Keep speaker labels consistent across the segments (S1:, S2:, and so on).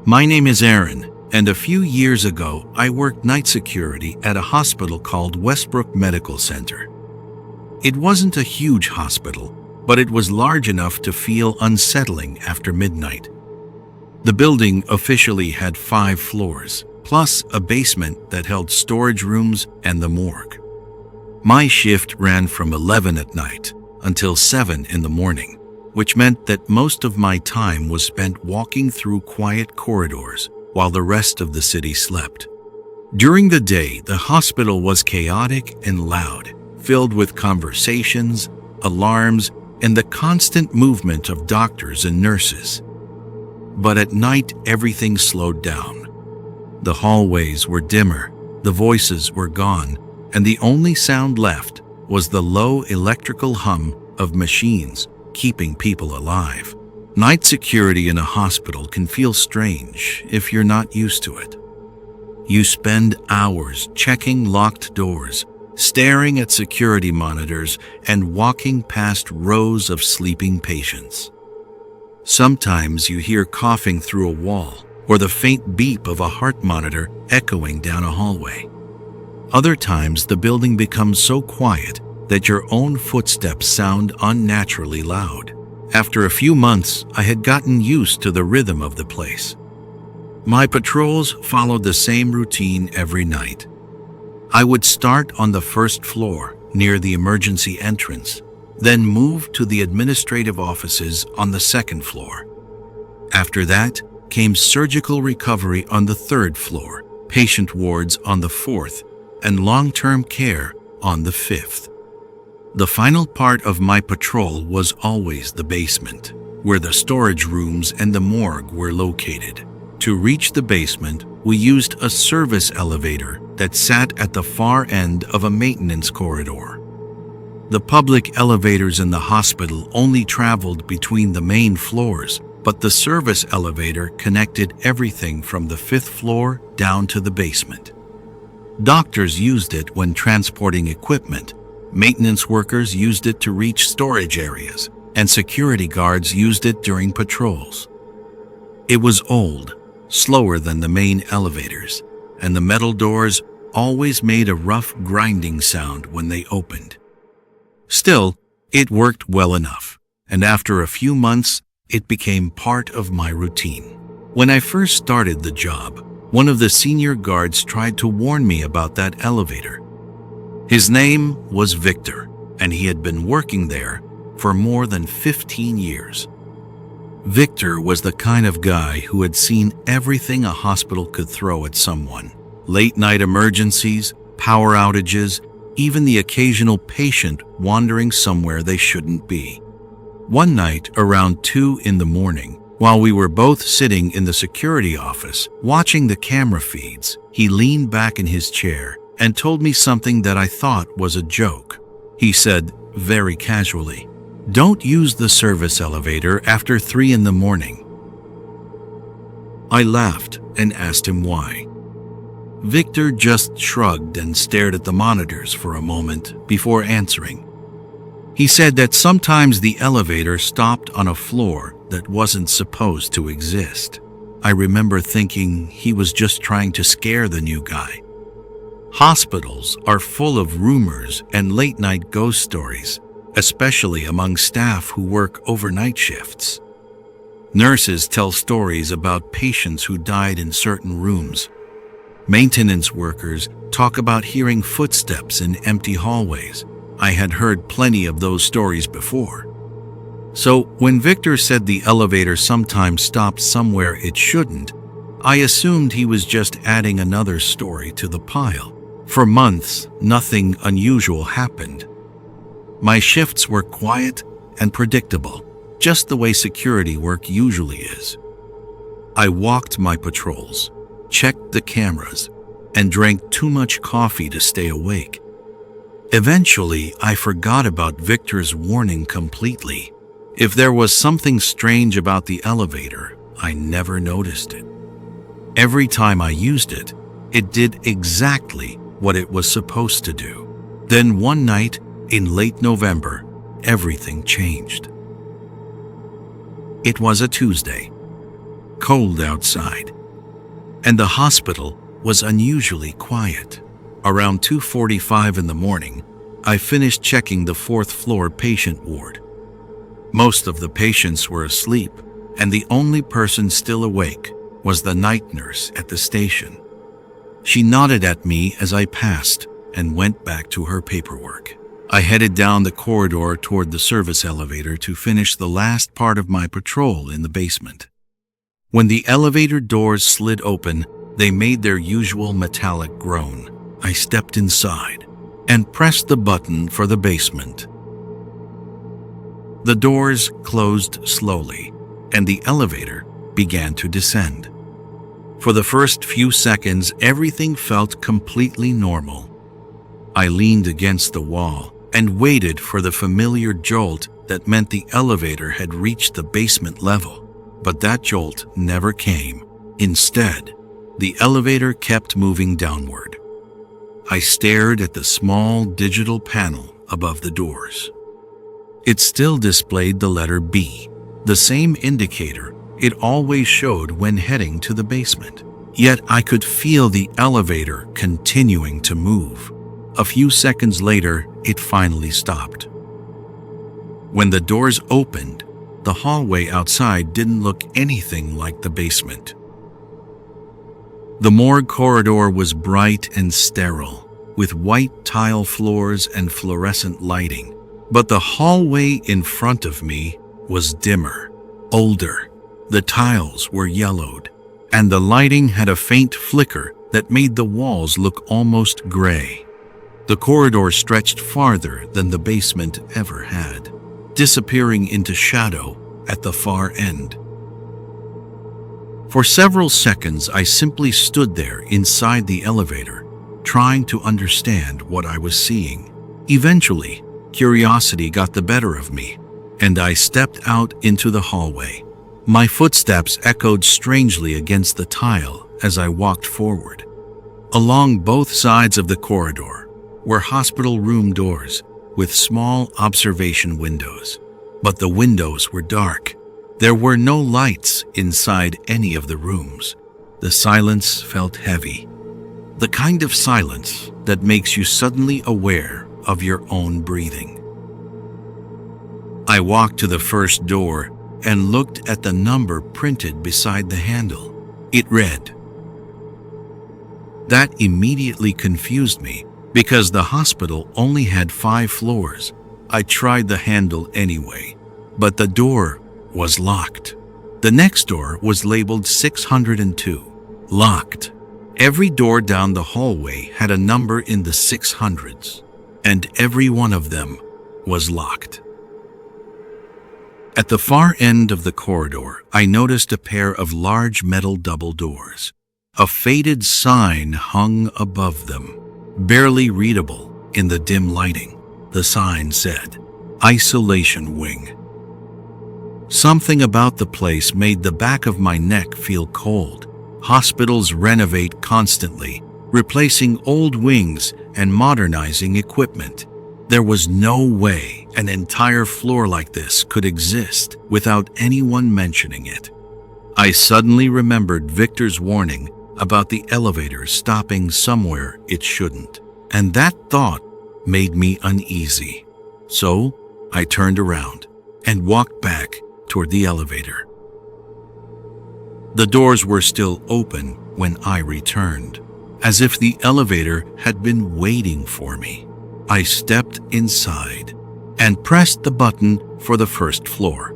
S1: My name is Aaron, and a few years ago I worked night security at a hospital called Westbrook Medical Center. It wasn't a huge hospital, but it was large enough to feel unsettling after midnight. The building officially had 5 floors, plus a basement that held storage rooms and the morgue. My shift ran from 11 at night until 7 in the morning, which meant that most of my time was spent walking through quiet corridors while the rest of the city slept. During the day, the hospital was chaotic and loud, filled with conversations, alarms, and the constant movement of doctors and nurses. But at night, everything slowed down. The hallways were dimmer, the voices were gone, and the only sound left was the low electrical hum of machines keeping people alive. Night security in a hospital can feel strange if you're not used to it. You spend hours checking locked doors, staring at security monitors, and walking past rows of sleeping patients. Sometimes you hear coughing through a wall or the faint beep of a heart monitor echoing down a hallway. Other times the building becomes so quiet that your own footsteps sound unnaturally loud. After a few months, I had gotten used to the rhythm of the place. My patrols followed the same routine every night. I would start on the first floor near the emergency entrance, then move to the administrative offices on the second floor. After that came surgical recovery on the third floor, patient wards on the fourth, and long-term care on the fifth. The final part of my patrol was always the basement, where the storage rooms and the morgue were located. To reach the basement, we used a service elevator that sat at the far end of a maintenance corridor. The public elevators in the hospital only traveled between the main floors, but the service elevator connected everything from the 5th floor down to the basement. Doctors used it when transporting equipment, maintenance workers used it to reach storage areas, and security guards used it during patrols. It was old, slower than the main elevators, and the metal doors always made a rough grinding sound when they opened. Still, it worked well enough, and after a few months, it became part of my routine. When I first started the job, one of the senior guards tried to warn me about that elevator. His name was Victor, and he had been working there for more than 15 years. Victor was the kind of guy who had seen everything a hospital could throw at someone: late-night emergencies, power outages, even the occasional patient wandering somewhere they shouldn't be. One night, around 2 in the morning, while we were both sitting in the security office watching the camera feeds, he leaned back in his chair and told me something that I thought was a joke. He said, very casually, "Don't use the service elevator after 3 in the morning." I laughed and asked him why. Victor just shrugged and stared at the monitors for a moment before answering. He said that sometimes the elevator stopped on a floor that wasn't supposed to exist. I remember thinking he was just trying to scare the new guy. Hospitals are full of rumors and late-night ghost stories, especially among staff who work overnight shifts. Nurses tell stories about patients who died in certain rooms. Maintenance workers talk about hearing footsteps in empty hallways. I had heard plenty of those stories before. So when Victor said the elevator sometimes stopped somewhere it shouldn't, I assumed he was just adding another story to the pile. For months, nothing unusual happened. My shifts were quiet and predictable, just the way security work usually is. I walked my patrols, checked the cameras, and drank too much coffee to stay awake. Eventually, I forgot about Victor's warning completely. If there was something strange about the elevator, I never noticed it. Every time I used it, it did exactly what it was supposed to do. Then one night, in late November, everything changed. It was a Tuesday. cold outside, and the hospital was unusually quiet. Around 2:45 in the morning, I finished checking the fourth-floor patient ward. Most of the patients were asleep, and the only person still awake was the night nurse at the station. She nodded at me as I passed and went back to her paperwork. I headed down the corridor toward the service elevator to finish the last part of my patrol in the basement. When the elevator doors slid open, they made their usual metallic groan. I stepped inside and pressed the button for the basement. The doors closed slowly, and the elevator began to descend. For the first few seconds, everything felt completely normal. I leaned against the wall and waited for the familiar jolt that meant the elevator had reached the basement level. But that jolt never came. Instead, the elevator kept moving downward. I stared at the small digital panel above the doors. It still displayed the letter B, the same indicator it always showed when heading to the basement. Yet I could feel the elevator continuing to move. A few seconds later, it finally stopped. When the doors opened, the hallway outside didn't look anything like the basement. The morgue corridor was bright and sterile, with white tile floors and fluorescent lighting. But the hallway in front of me was dimmer, older. The tiles were yellowed, and the lighting had a faint flicker that made the walls look almost gray. The corridor stretched farther than the basement ever had, disappearing into shadow at the far end. For several seconds, I simply stood there inside the elevator, trying to understand what I was seeing. Eventually, curiosity got the better of me, and I stepped out into the hallway. My footsteps echoed strangely against the tile as I walked forward. Along both sides of the corridor were hospital room doors with small observation windows, but the windows were dark. There were no lights inside any of the rooms. The silence felt heavy, the kind of silence that makes you suddenly aware of your own breathing. I walked to the first door and looked at the number printed beside the handle. It read. That immediately confused me because the hospital only had 5 floors. I tried the handle anyway, but the door was locked. The next door was labeled 602, locked. Every door down the hallway had a number in the 600s, and every one of them was locked. At the far end of the corridor, I noticed a pair of large metal double doors. A faded sign hung above them, barely readable in the dim lighting. The sign said, "Isolation Wing." Something about the place made the back of my neck feel cold. Hospitals renovate constantly, replacing old wings and modernizing equipment. There was no way an entire floor like this could exist without anyone mentioning it. I suddenly remembered Victor's warning about the elevator stopping somewhere it shouldn't, and that thought made me uneasy. So I turned around and walked back toward the elevator. The doors were still open when I returned, as if the elevator had been waiting for me. I stepped inside and pressed the button for the first floor.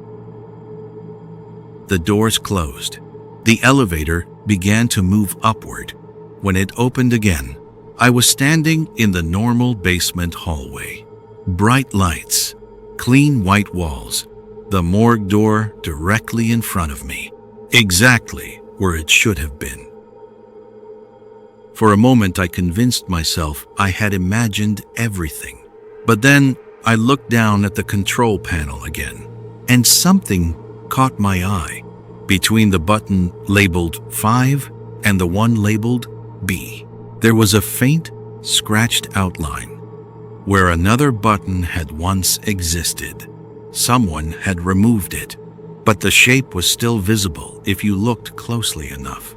S1: The doors closed. The elevator began to move upward. When it opened again, I was standing in the normal basement hallway. Bright lights, clean white walls, the morgue door directly in front of me, exactly where it should have been. For a moment, I convinced myself I had imagined everything. But then I looked down at the control panel again, and something caught my eye. Between the button labeled 5 and the one labeled B, there was a faint, scratched outline where another button had once existed. Someone had removed it, but the shape was still visible if you looked closely enough.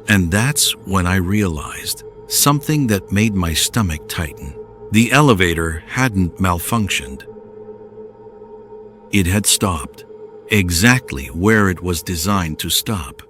S1: And that's when I realized something that made my stomach tighten. The elevator hadn't malfunctioned. It had stopped exactly where it was designed to stop.